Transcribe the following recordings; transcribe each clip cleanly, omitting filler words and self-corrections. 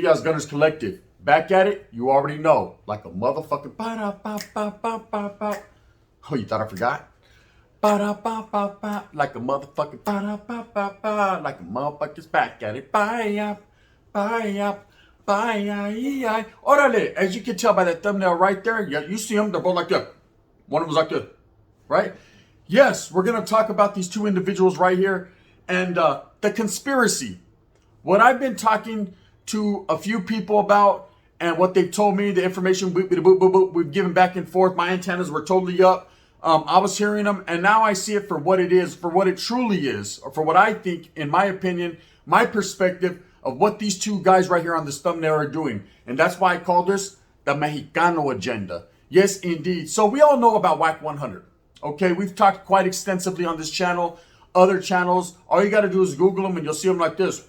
Diaz Gunners Collective. Back at it, you already know. Like a motherfucking ba-da-ba-ba-ba-ba-ba. Oh, you thought I forgot? Ba-da-ba-ba-ba. Like a motherfucking ba-da-ba-ba-ba. Like a motherfucker's back at it. Bye-yap, bye-yap, bye-yap. Orale. As you can tell by that thumbnail right there, you see them, they're both like that. One of them's like this, right? Yes, we're going to talk about these two individuals right here and the conspiracy. What I've been talking to a few people about and what they've told me, the information we've given back and forth, my antennas were totally up. I was hearing them, and now I see it for what it is, for what it truly is, or for what I think, in my opinion, my perspective of what these two guys right here on this thumbnail are doing. And that's why I call this the Mexicano agenda. Yes, indeed. So we all know about Wack 100. Okay, we've talked quite extensively on this channel, other channels. All you got to do is Google them, and you'll see them like this.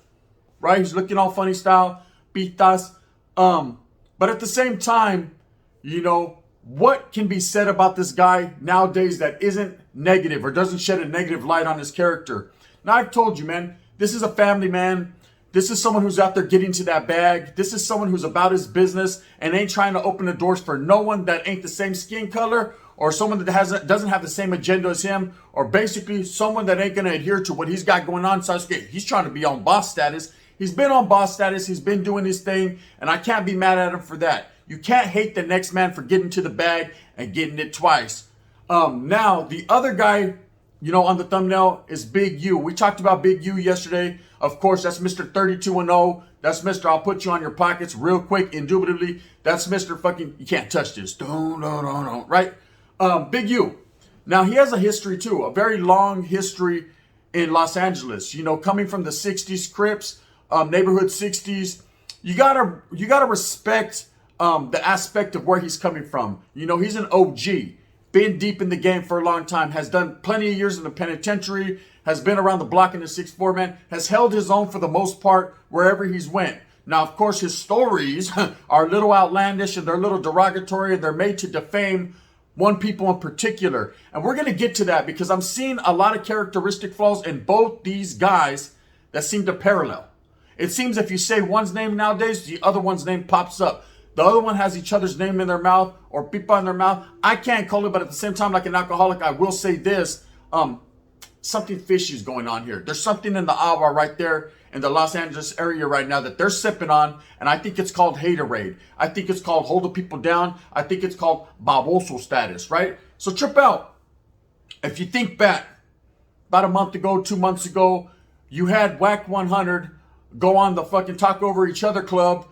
Right? He's looking all funny style, pitas. But at the same time, you know, what can be said about this guy nowadays that isn't negative or doesn't shed a negative light on his character? Now, I've told you, man, this is a family man. This is someone who's out there getting to that bag. This is someone who's about his business and ain't trying to open the doors for no one that ain't the same skin color or someone that doesn't have the same agenda as him, or basically someone that ain't going to adhere to what he's got going on. So he's trying to be on boss status. He's been on boss status. He's been doing his thing, and I can't be mad at him for that. You can't hate the next man for getting to the bag and getting it twice. Now, the other guy, you know, on the thumbnail is Big U. We talked about Big U yesterday. Of course, that's Mr. 32-0. That's Mr. I'll put you on your pockets real quick, indubitably. That's Mr. fucking, you can't touch this. Don't, right? Big U. Now, he has a history, too. A very long history in Los Angeles. You know, coming from the 60s Crips, neighborhood 60s. You gotta respect the aspect of where he's coming from. You know, he's an OG. Been deep in the game for a long time. Has done plenty of years in the penitentiary. Has been around the block in the 6'4", man. Has held his own for the most part wherever he's went. Now, of course, his stories are a little outlandish and they're a little derogatory and they're made to defame one people in particular. And we're going to get to that because I'm seeing a lot of characteristic flaws in both these guys that seem to parallel. It seems if you say one's name nowadays, the other one's name pops up. The other one has each other's name in their mouth or pipa in their mouth. I can't call it, but at the same time, like an alcoholic, I will say this. Something fishy is going on here. There's something in the agua right there in the Los Angeles area right now that they're sipping on, and I think it's called haterade. I think it's called holding people down. I think it's called baboso status, right? So trip out. If you think back, about a month ago, 2 months ago, you had Wack 100 go on the fucking Talk Over Each Other Club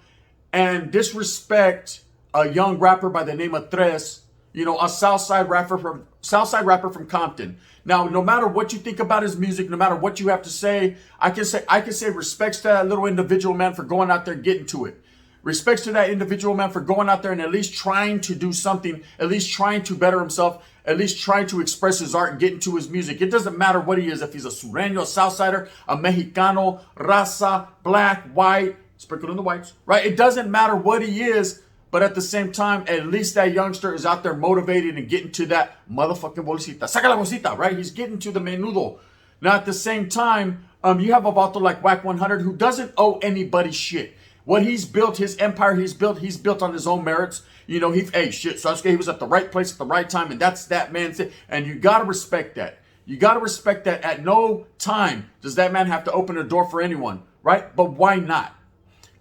and disrespect a young rapper by the name of Tres, you know, a Southside rapper from Compton. Now, no matter what you think about his music, no matter what you have to say, I can say respects to that little individual, man, for going out there and getting to it. Respects to that individual, man, for going out there and at least trying to do something, at least trying to better himself, at least trying to express his art and get into his music. It doesn't matter what he is, if he's a Sureño, a Southsider, a Mexicano, raza, black, white, sprinkle in the whites, right? It doesn't matter what he is, but at the same time, at least that youngster is out there motivated and getting to that motherfucking bolsita. Saca la bolsita, right? He's getting to the menudo. Now, at the same time, you have a vato like Wack 100 who doesn't owe anybody shit. What he's built, his empire he's built on his own merits. You know, Sasuke, he was at the right place at the right time, and that's that man's it. And you gotta respect that. You gotta respect that. At no time does that man have to open a door for anyone, right? But why not?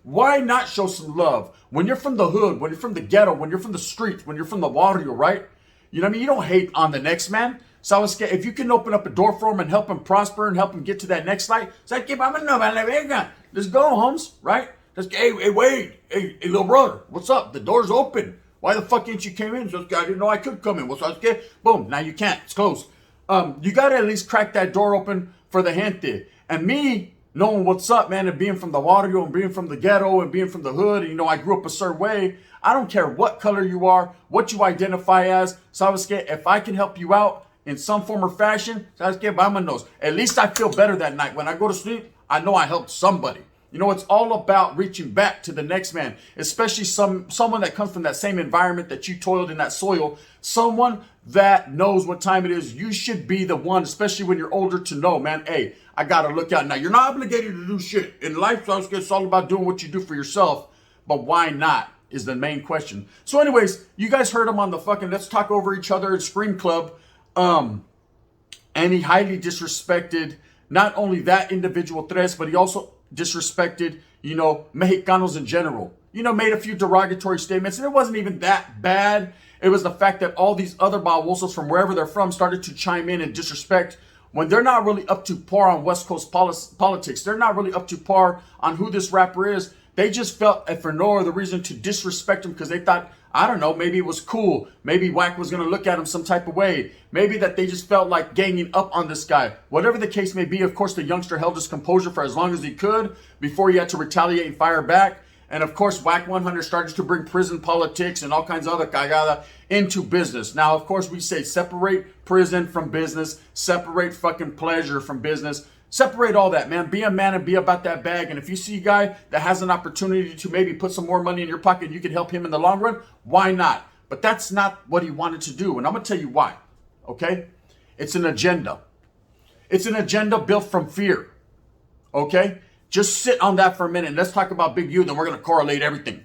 Why not show some love? When you're from the hood, when you're from the ghetto, when you're from the streets, when you're from the barrio, right? You know what I mean? You don't hate on the next man. So if you can open up a door for him and help him prosper and help him get to that next light, let's go, Holmes, right? Hey, Wade, hey, little brother, what's up? The door's open. Why the fuck ain't you came in? So I didn't know I could come in. What's up? Boom, now you can't. It's closed. You got to at least crack that door open for the gente. And me, knowing what's up, man, and being from the barrio and being from the ghetto and being from the hood, and, you know, I grew up a certain way. I don't care what color you are, what you identify as. ¿Sabes qué? If I can help you out in some form or fashion, ¿sabes qué? Vámonos. At least I feel better that night. When I go to sleep, I know I helped somebody. You know, it's all about reaching back to the next man, especially someone that comes from that same environment that you toiled in that soil, someone that knows what time it is. You should be the one, especially when you're older, to know, man, hey, I got to look out. Now, you're not obligated to do shit. In life, it's all about doing what you do for yourself. but why not is the main question. So anyways, you guys heard him on the fucking Let's Talk Over Each Other at Scream Club. And he highly disrespected not only that individual Tres, but he also disrespected, you know, Mexicanos in general. You know, made a few derogatory statements, and it wasn't even that bad. It was the fact that all these other babosos from wherever they're from started to chime in and disrespect when they're not really up to par on West Coast politics. They're not really up to par on who this rapper is. They just felt, for no other reason, to disrespect him because they thought, I don't know, maybe it was cool. Maybe Wack was going to look at him some type of way. Maybe that they just felt like ganging up on this guy. Whatever the case may be, of course, the youngster held his composure for as long as he could before he had to retaliate and fire back. And of course, Wack 100 started to bring prison politics and all kinds of other cagada into business. Now, of course, we say separate prison from business, separate fucking pleasure from business. Separate all that, man. Be a man and be about that bag. And if you see a guy that has an opportunity to maybe put some more money in your pocket, you can help him in the long run, why not? But that's not what he wanted to do. And I'm going to tell you why, okay? It's an agenda. It's an agenda built from fear, okay? Just sit on that for a minute. Let's talk about Big U, then we're going to correlate everything.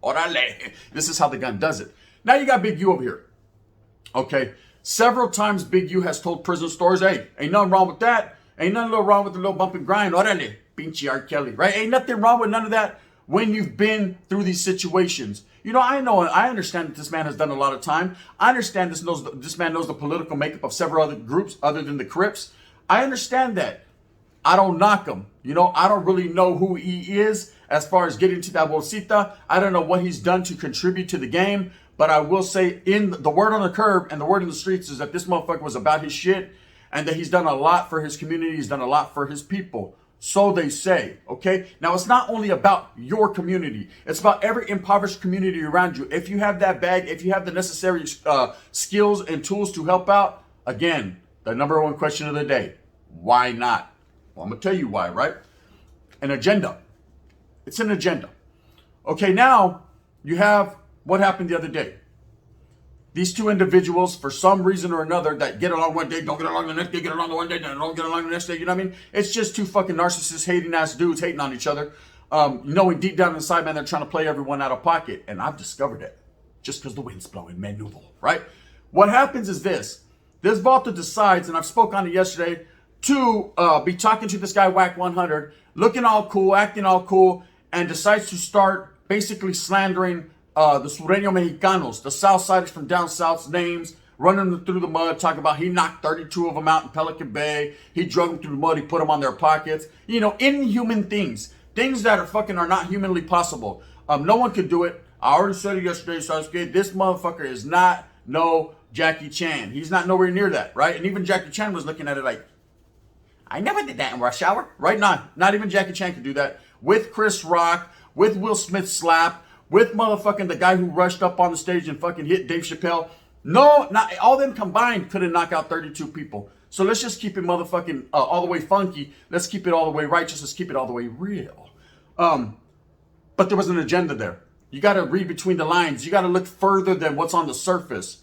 Orale. This is how the gun does it. Now you got Big U over here, okay? Several times Big U has told prison stores, hey, ain't nothing wrong with that. Ain't nothing wrong with the little bump and grind. Orale, pinche R. Kelly, right? Ain't nothing wrong with none of that when you've been through these situations. You know, I understand that this man has done a lot of time. I understand this man knows the political makeup of several other groups other than the Crips. I understand that. I don't knock him. You know, I don't really know who he is as far as getting to that bolsita. I don't know what he's done to contribute to the game. But I will say, in the word on the curb and the word in the streets is that this motherfucker was about his shit. And that he's done a lot for his community. He's done a lot for his people. So they say, okay? Now, it's not only about your community. It's about every impoverished community around you. If you have that bag, if you have the necessary skills and tools to help out, again, the number one question of the day, why not? Well, I'm going to tell you why, right? An agenda. It's an agenda. Okay, now you have what happened the other day. These two individuals, for some reason or another, that get along one day, don't get along the next day, get along the one day, then don't get along the next day. You know what I mean? It's just two fucking narcissist hating ass dudes hating on each other. Knowing deep down inside, man, they're trying to play everyone out of pocket. And I've discovered it. Just because the wind's blowing, menudo, right? What happens is this. This Volta decides, and I've spoke on it yesterday, to be talking to this guy, Wack 100, looking all cool, acting all cool, and decides to start basically slandering the Sureño Mexicanos, the Southsiders from down South's names, running them through the mud, talking about he knocked 32 of them out in Pelican Bay. He drug them through the mud. He put them on their pockets. You know, inhuman things. Things that are not humanly possible. No one could do it. I already said it yesterday, Sasuke. This motherfucker is not no Jackie Chan. He's not nowhere near that, right? And even Jackie Chan was looking at it like, I never did that in Rush Hour, right? Not even Jackie Chan could do that. With Chris Rock, with Will Smith's slap, with motherfucking the guy who rushed up on the stage and fucking hit Dave Chappelle. No, not all them combined couldn't knock out 32 people. So let's just keep it motherfucking all the way funky. Let's keep it all the way righteous. Let's keep it all the way real. But there was an agenda there. You got to read between the lines. You got to look further than what's on the surface.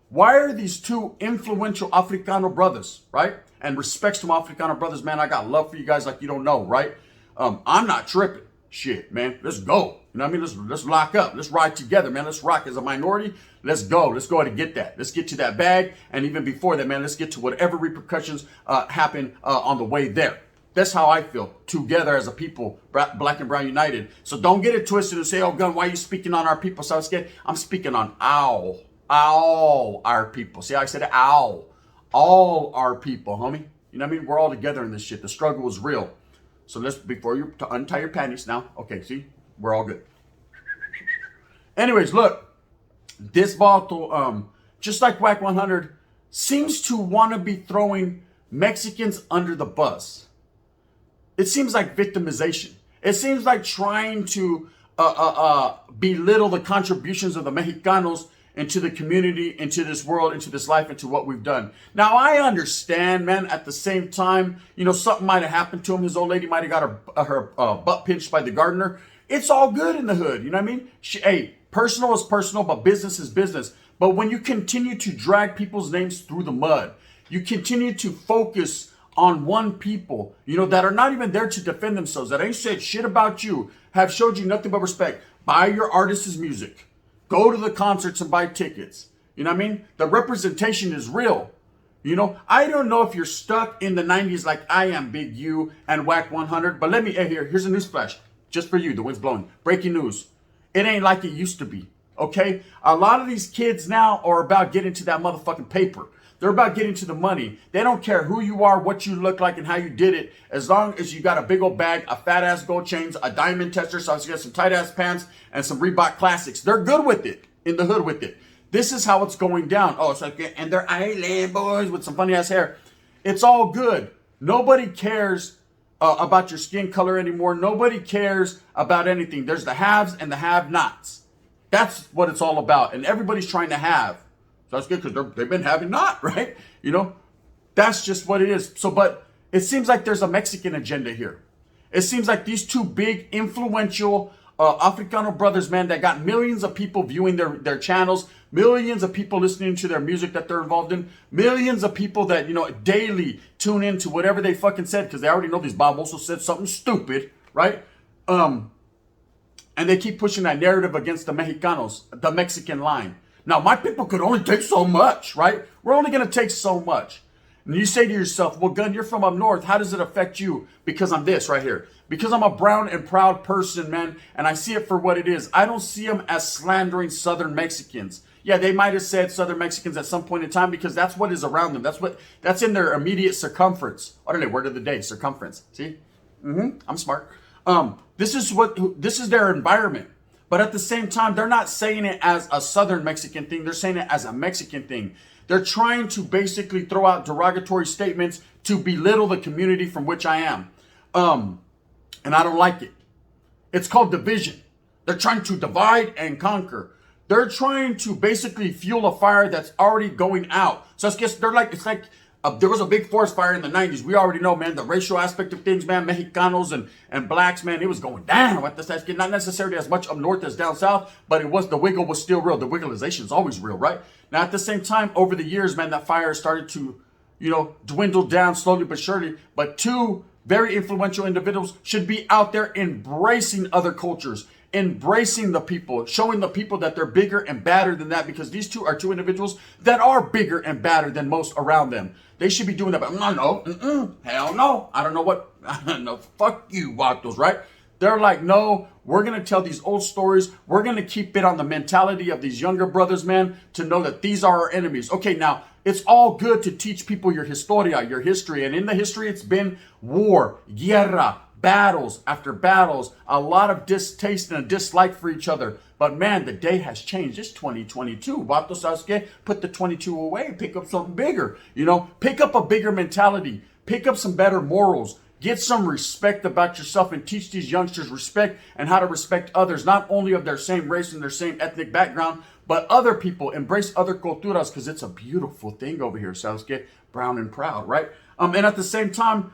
Why are these two influential Africano brothers, right? And respects to my Africano brothers, man. I got love for you guys like you don't know, right? I'm not tripping. Shit, man. Let's go. You know what I mean? Let's lock up. Let's ride together, man. Let's rock as a minority. Let's go. Let's go ahead and get that. Let's get to that bag. And even before that, man, let's get to whatever repercussions happen on the way there. That's how I feel. Together as a people, black and brown united. So don't get it twisted and say, oh, Gun, why are you speaking on our people? So I'm speaking on all our people. See how I said it? All our people, homie. You know what I mean? We're all together in this shit. The struggle is real. So let's, before you untie your panties now. Okay, see? We're all good. Anyways, look. This Vato, just like Wack 100, seems to want to be throwing Mexicans under the bus. It seems like victimization. It seems like trying to belittle the contributions of the Mexicanos into the community, into this world, into this life, into what we've done. Now, I understand, man, at the same time, you know, something might have happened to him. His old lady might have got her butt pinched by the gardener. It's all good in the hood, you know what I mean? Hey, personal is personal, but business is business. But when you continue to drag people's names through the mud, you continue to focus on one people, that are not even there to defend themselves, that ain't said shit about you, have showed you nothing but respect. Buy your artist's music. Go to the concerts and buy tickets. You know what I mean? The representation is real. I don't know if you're stuck in the 90s like I am, Big U and Wack 100, but here's a news flash. Just for you, the wind's blowing. Breaking news. It ain't like it used to be, okay? A lot of these kids now are about getting to that motherfucking paper. They're about getting to the money. They don't care who you are, what you look like, and how you did it. As long as you got a big old bag, a fat ass gold chains, a diamond tester, so you got some tight ass pants, and some Reebok classics. They're good with it, in the hood with it. This is how it's going down. Oh, it's like, and they're island boys with some funny ass hair. It's all good. Nobody cares about your skin color anymore. Nobody cares about anything. There's the haves and the have-nots. That's what it's all about. And everybody's trying to have. So that's good because they've been having not, right? That's just what it is. So, but it seems like there's a Mexican agenda here. It seems like these two big, influential Africano brothers, man, that got millions of people viewing their channels, millions of people listening to their music that they're involved in, millions of people that, daily tune into whatever they fucking said because they already know these babosos said something stupid, right? And they keep pushing that narrative against the Mexicanos, the Mexican line. Now, my people could only take so much, right? We're only going to take so much. And you say to yourself, well, Gun, you're from up north. How does it affect you? Because I'm this right here. Because I'm a brown and proud person, man, and I see it for what it is. I don't see them as slandering Southern Mexicans. Yeah, they might have said Southern Mexicans at some point in time because that's what is around them. That's in their immediate circumference. I don't know, word of the day, circumference. See? I'm smart. This is their environment. But at the same time, they're not saying it as a Southern Mexican thing. They're saying it as a Mexican thing. They're trying to basically throw out derogatory statements to belittle the community from which I am. And I don't like it. It's called division. They're trying to divide and conquer. They're trying to basically fuel a fire that's already going out. So it's like there was a big forest fire in the 90s. We already know, man, the racial aspect of things, man, Mexicanos and blacks, man, it was going down. Not necessarily as much up north as down south, but the wiggle was still real. The wigglization is always real, right? Now, at the same time, over the years, man, that fire started to, dwindle down slowly but surely. But two very influential individuals should be out there embracing other cultures, embracing the people, showing the people that they're bigger and badder than that, because these two are two individuals that are bigger and badder than most around them. They should be doing that, but hell no. I don't know what, no, fuck you, Vatos, right? They're like, no, we're going to tell these old stories. We're going to keep it on the mentality of these younger brothers, man, to know that these are our enemies. Okay, now, it's all good to teach people your historia, your history. And in the history, it's been war, guerra, battles after battles, a lot of distaste and a dislike for each other. But man, the day has changed. It's 2022. Vato Sasuke, put the 22 away, pick up something bigger. Pick up a bigger mentality. Pick up some better morals. Get some respect about yourself and teach these youngsters respect and how to respect others, not only of their same race and their same ethnic background, but other people. Embrace other culturas because it's a beautiful thing over here, Sasuke. Brown and proud, right? And at the same time,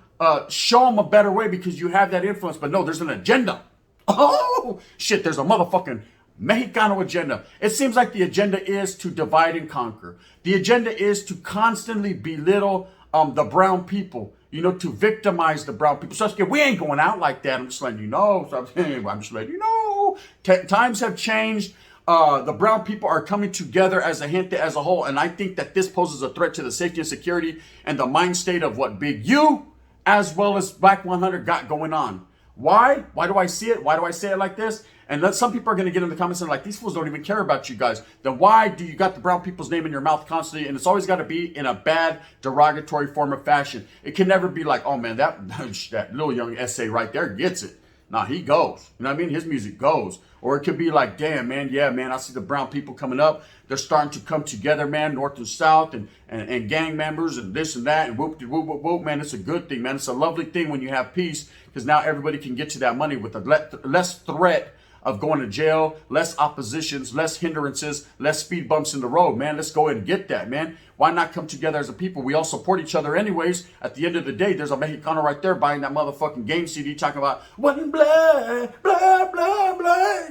show them a better way because you have that influence. But no, there's an agenda. Oh, shit, there's a motherfucking Mexicano agenda. It seems like the agenda is to divide and conquer. The agenda is to constantly belittle the brown people, to victimize the brown people. So we ain't going out like that. I'm just letting you know. I'm just letting you know. Times have changed. The brown people are coming together as a gente, as a whole. And I think that this poses a threat to the safety and security and the mind state of what Big U as well as Wack 100 got going on. Why? Why do I see it? Why do I say it like this? And some people are going to get in the comments and like, these fools don't even care about you guys. Then why do you got the brown people's name in your mouth constantly? And it's always got to be in a bad, derogatory form of fashion. It can never be like, oh man, that little young essay right there gets it. Nah, he goes. You know what I mean? His music goes. Or it could be like, damn, man, yeah, man, I see the brown people coming up. They're starting to come together, man, north and south, and gang members and this and that, and whoop, whoop, whoop, whoop, man. It's a good thing, man. It's a lovely thing when you have peace, because now everybody can get to that money with a less threat of going to jail, less oppositions, less hindrances, less speed bumps in the road, man. Let's go ahead and get that, man. Why not come together as a people? We all support each other anyways. At the end of the day, there's a Mexicano right there buying that motherfucking game CD talking about one blood, blah, blah, blah.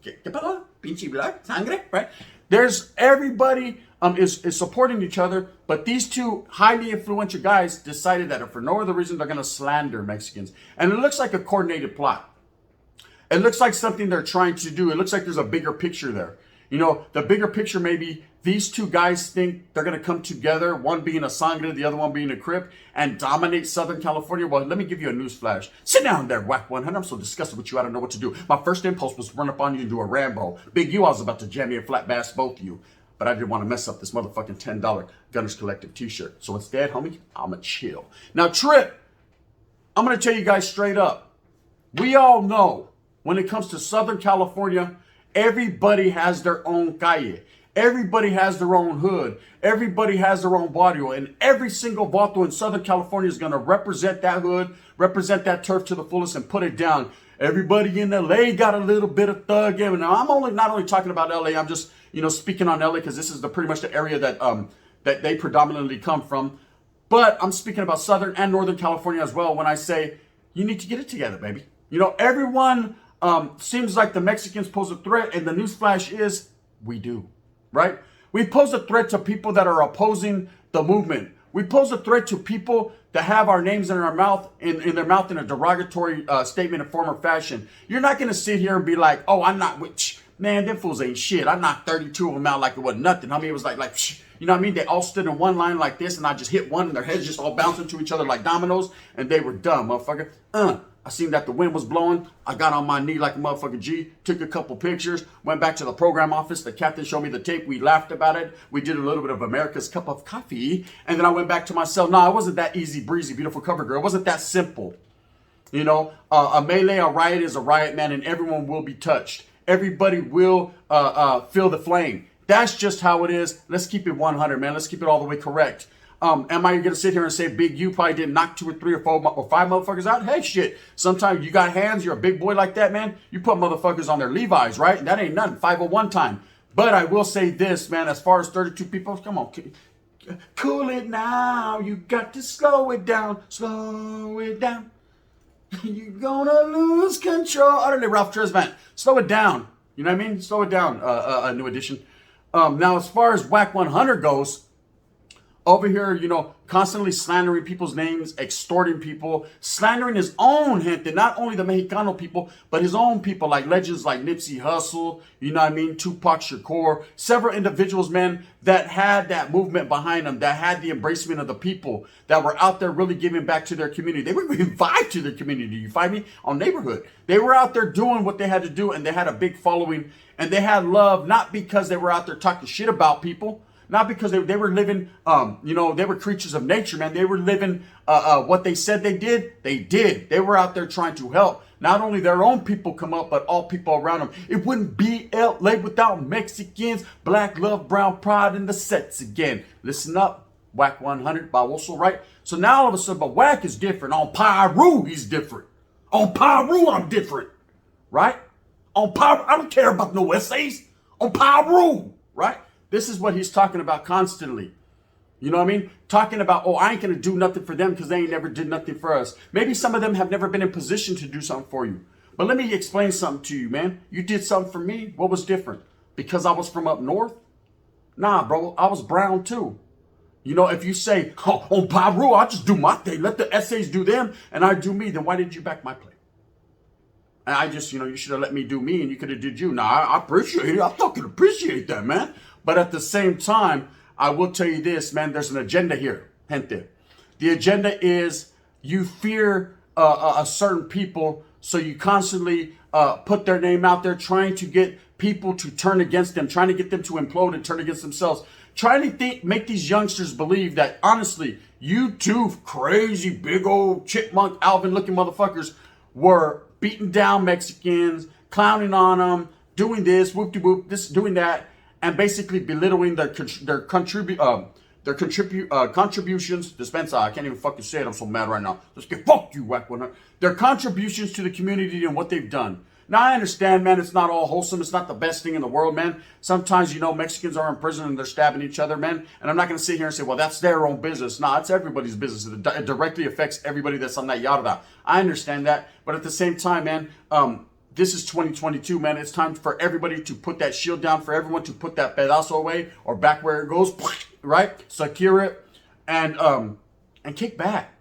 ¿Qué pasó? Pinche blood, sangre, right? There's everybody is supporting each other. But these two highly influential guys decided that if for no other reason, they're going to slander Mexicans. And it looks like a coordinated plot. It looks like something they're trying to do. It looks like there's a bigger picture there. You know, the bigger picture maybe these two guys think they're going to come together, one being a Sangre, the other one being a Crip, and dominate Southern California. Well, let me give you a news flash. Sit down there, Wack 100. I'm so disgusted with you. I don't know what to do. My first impulse was to run up on you and do a Rambo. Big U, I was about to jam you and flat bass both of you. But I didn't want to mess up this motherfucking $10 Gunners Collective t-shirt. So instead, homie, I'm going to chill. Now, Trip, I'm going to tell you guys straight up. We all know when it comes to Southern California, everybody has their own calle. Everybody has their own hood. Everybody has their own barrio. And every single vato in Southern California is going to represent that hood, represent that turf to the fullest and put it down. Everybody in LA got a little bit of thug in. Now, I'm not only talking about LA. I'm just, speaking on LA because this is pretty much the area that they predominantly come from. But I'm speaking about Southern and Northern California as well when I say you need to get it together, baby. Everyone seems like the Mexicans pose a threat, and the newsflash is we do. Right? We pose a threat to people that are opposing the movement. We pose a threat to people that have our names in our mouth, in their mouth in a derogatory statement in form or fashion. You're not going to sit here and be like, oh, I'm not, man, them fools ain't shit. I knocked 32 of them out like it was nothing. I mean, it was like, you know what I mean? They all stood in one line like this, and I just hit one, and their heads just all bounced into each other like dominoes, and they were dumb, motherfucker. I seen that the wind was blowing. I got on my knee like a motherfucking G, took a couple pictures, went back to the program office. The captain showed me the tape. We laughed about it. We did a little bit of America's Cup of Coffee. And then I went back to my cell. No, it wasn't that easy breezy, beautiful cover girl. It wasn't that simple. A melee, a riot is a riot, man, and everyone will be touched. Everybody will feel the flame. That's just how it is. Let's keep it 100, man. Let's keep it all the way correct. Am I going to sit here and say Big U probably didn't knock 2 or 3 or 4 or 5 motherfuckers out? Hey, shit. Sometimes you got hands. You're a big boy like that, man. You put motherfuckers on their Levi's, right? And that ain't nothing. 501 time. But I will say this, man. As far as 32 people, come on. Cool it now. You got to slow it down. Slow it down. You're going to lose control. I don't know, Ralph Tresvant. Slow it down. You know what I mean? Slow it down. A new edition. Now, as far as Wack 100 goes, over here, constantly slandering people's names, extorting people, slandering his own gente, not only the Mexicano people, but his own people, like legends like Nipsey Hussle, Tupac Shakur, several individuals, man, that had that movement behind them, that had the embracement of the people, that were out there really giving back to their community. They were giving vibe to their community, you find me? On neighborhood. They were out there doing what they had to do, and they had a big following, and they had love, not because they were out there talking shit about people, not because they were living, they were creatures of nature, man. They were living what they said they did. They did. They were out there trying to help. Not only their own people come up, but all people around them. It wouldn't be LA without Mexicans. Black love, brown pride in the sets again. Listen up, Wack 100 by Wilson, right? So now all of a sudden, but Wack is different. On Pyru, he's different. On Pyru, I'm different, right? On Pyru, I don't care about no essays. On Pyru, right? This is what he's talking about constantly. You know what I mean? Talking about, I ain't going to do nothing for them because they ain't never did nothing for us. Maybe some of them have never been in position to do something for you. But let me explain something to you, man. You did something for me. What was different? Because I was from up north? Nah, bro. I was brown too. If you say, on Pyru, I just do my thing. Let the essays do them and I do me. Then why did you back my play? And I just, you should have let me do me and you could have did you. Nah, I appreciate it. I fucking appreciate that, man. But at the same time, I will tell you this, man, there's an agenda here, gente. The agenda is you fear a certain people, so you constantly put their name out there, trying to get people to turn against them, trying to get them to implode and turn against themselves, trying to make these youngsters believe that, honestly, you two crazy, big old chipmunk, Alvin-looking motherfuckers were beating down Mexicans, clowning on them, doing this, whoop-de-whoop, this, doing that, and basically belittling their contributions. Dispensa, I can't even fucking say it. I'm so mad right now. Let's get fuck you, Wack 100. Their contributions to the community and what they've done. Now, I understand, man, it's not all wholesome. It's not the best thing in the world, man. Sometimes, Mexicans are in prison and they're stabbing each other, man. And I'm not going to sit here and say, well, that's their own business. Nah, it's everybody's business. It directly affects everybody that's on that yarda. I understand that. But at the same time, man, this is 2022, man. It's time for everybody to put that shield down, for everyone to put that pedazo away or back where it goes, right? Secure it and kick back.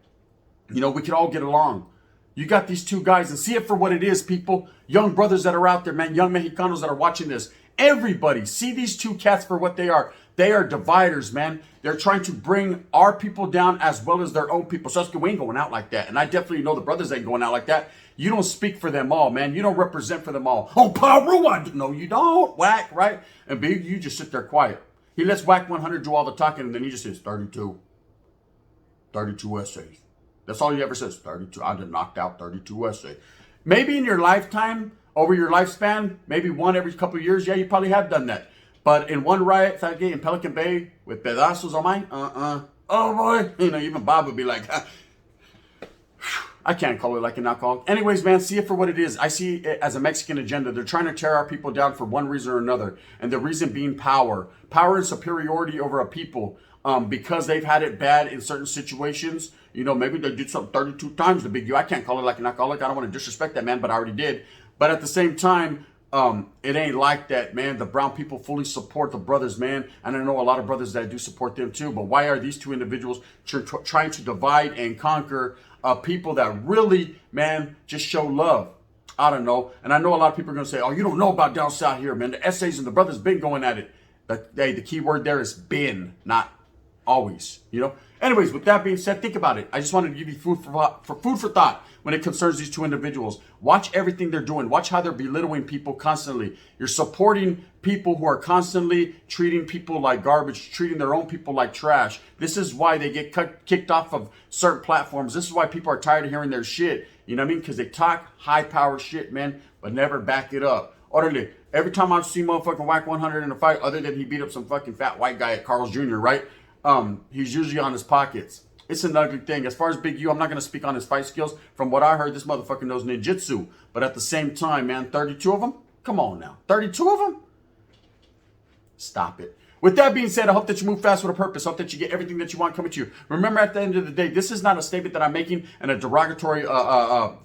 You know, we could all get along. You got these two guys, and see it for what it is, people. Young brothers that are out there, man. Young Mexicanos that are watching this. Everybody, see these two cats for what they are. They are dividers, man. They're trying to bring our people down as well as their own people. So we ain't going out like that. And I definitely know the brothers ain't going out like that. You don't speak for them all, man. You don't represent for them all. Oh, Paru, no, you don't. Wack, right? And Big, you just sit there quiet. He lets Wack 100 do all the talking, and then he just says, 32. 32 essays. That's all he ever says. 32. I just knocked out 32 essays. Maybe in your lifetime, over your lifespan, maybe one every couple of years, yeah, you probably have done that. But in one riot, Saturday in Pelican Bay, with pedazos on mine, oh boy, you know, even Bob would be like, I can't call it like an alcoholic. Anyways, man, see it for what it is. I see it as a Mexican agenda. They're trying to tear our people down for one reason or another. And the reason being power. Power and superiority over a people. Because they've had it bad in certain situations. You know, maybe they did something 32 times the big U. I can't call it like an alcoholic. I don't want to disrespect that man, but I already did. But at the same time, it ain't like that, man. The brown people fully support the brothers, man. And I know a lot of brothers that do support them too. But why are these two individuals trying to divide and conquer people that really, man, just show love? I don't know. And I know a lot of people are going to say, oh, you don't know about down south here, man. The essays and the brothers been going at it. The key word there is been, not always, you know. Anyways, with that being said, think about it. I just wanted to give you food for thought when it concerns these two individuals. Watch everything they're doing. Watch how they're belittling people constantly. You're supporting people who are constantly treating people like garbage, treating their own people like trash. This is why they get kicked off of certain platforms. This is why people are tired of hearing their shit. You know what I mean? Because they talk high-powered shit, man, but never back it up. Orderly. Every time I've seen motherfucking Wack 100 in a fight, other than he beat up some fucking fat white guy at Carl's Jr., right? He's usually on his pockets. It's an ugly thing. As far as Big U, I'm not going to speak on his fight skills. From what I heard, this motherfucker knows ninjutsu. But at the same time, man, 32 of them? Come on now. 32 of them? Stop it. With that being said, I hope that you move fast with a purpose. I hope that you get everything that you want coming to you. Remember, at the end of the day, this is not a statement that I'm making in a derogatory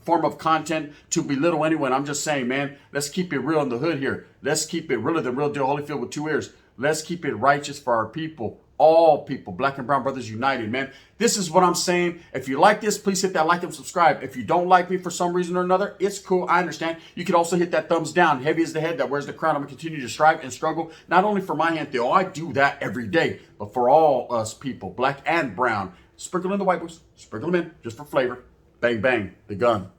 form of content to belittle anyone. I'm just saying, man, let's keep it real in the hood here. Let's keep it realer than real deal Holyfield with two ears. Let's keep it righteous for our people. All people, black and brown brothers united, man. This is what I'm saying. If you like this, please hit that like and subscribe. If you don't like me for some reason or another, it's cool. I understand. You can also hit that thumbs down. Heavy is the head that wears the crown. I'm going to continue to strive and struggle, not only for my gente. Oh, I do that every day, but for all us people, black and brown. Sprinkle in the white boys. Sprinkle them in just for flavor. Bang, bang, the gun.